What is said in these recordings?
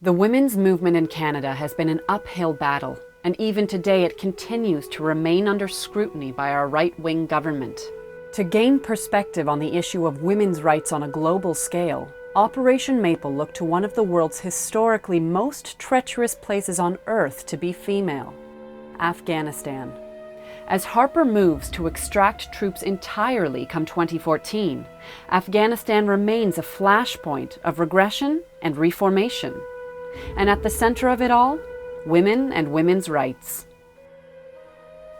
The women's movement in Canada has been an uphill battle, and even today it continues to remain under scrutiny by our right-wing government. To gain perspective on the issue of women's rights on a global scale, Operation Maple looked to one of the world's historically most treacherous places on earth to be female, Afghanistan. As Harper moves to extract troops entirely come 2014, Afghanistan remains a flashpoint of regression and reformation. And at the center of it all, women and women's rights.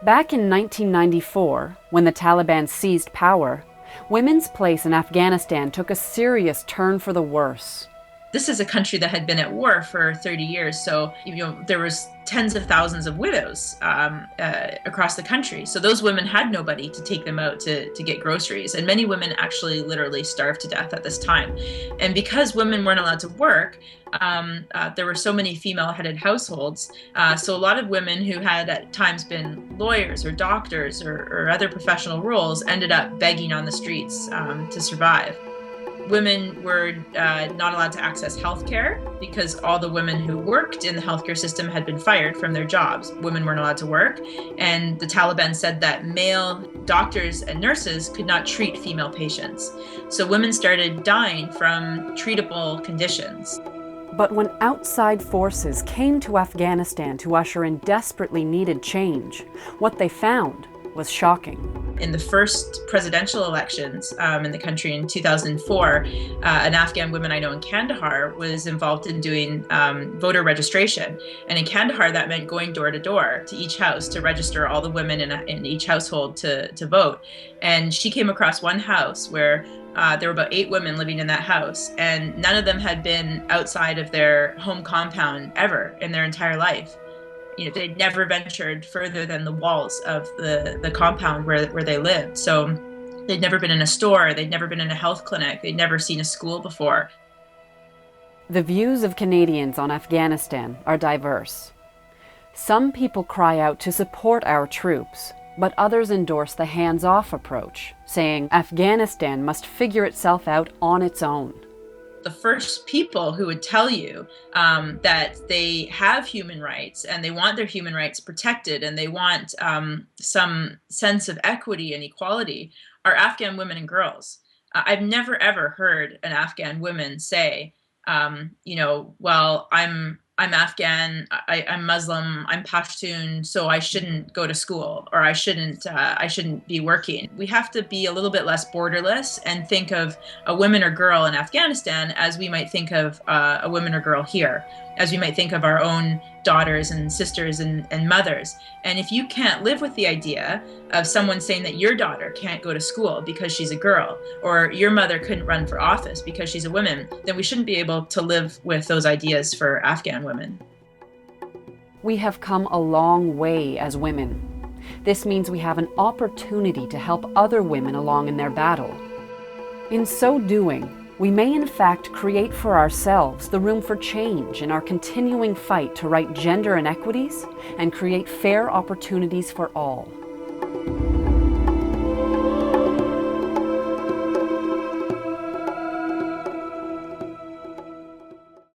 Back in 1994, when the Taliban seized power, women's place in Afghanistan took a serious turn for the worse. This is a country that had been at war for 30 years, so there was tens of thousands of widows across the country. So those women had nobody to take them out to get groceries, and many women actually literally starved to death at this time. And because women weren't allowed to work, there were so many female-headed households, so a lot of women who had at times been lawyers or doctors or other professional roles ended up begging on the streets to survive. Women were not allowed to access health care because all the women who worked in the healthcare system had been fired from their jobs. Women weren't allowed to work, and the Taliban said that male doctors and nurses could not treat female patients. So women started dying from treatable conditions. But when outside forces came to Afghanistan to usher in desperately needed change, what they found was shocking. In the first presidential elections in the country in 2004, an Afghan woman I know in Kandahar was involved in doing voter registration. And in Kandahar, that meant going door to door to each house to register all the women in each household to vote. And she came across one house where there were about 8 women living in that house, and none of them had been outside of their home compound ever in their entire life. They'd never ventured further than the walls of the compound where they lived. So they'd never been in a store, they'd never been in a health clinic, they'd never seen a school before. The views of Canadians on Afghanistan are diverse. Some people cry out to support our troops, but others endorse the hands-off approach, saying Afghanistan must figure itself out on its own. The first people who would tell you that they have human rights and they want their human rights protected and they want some sense of equity and equality are Afghan women and girls. I've never ever heard an Afghan woman say, well, I'm Afghan, I'm Muslim, I'm Pashtun, so I shouldn't go to school, or I shouldn't be working. We have to be a little bit less borderless and think of a woman or girl in Afghanistan as we might think of a woman or girl here, as we might think of our own daughters and sisters and mothers. And if you can't live with the idea of someone saying that your daughter can't go to school because she's a girl, or your mother couldn't run for office because she's a woman, then we shouldn't be able to live with those ideas for Afghan women. We have come a long way as women. This means we have an opportunity to help other women along in their battle. In so doing, we may in fact create for ourselves the room for change in our continuing fight to right gender inequities and create fair opportunities for all.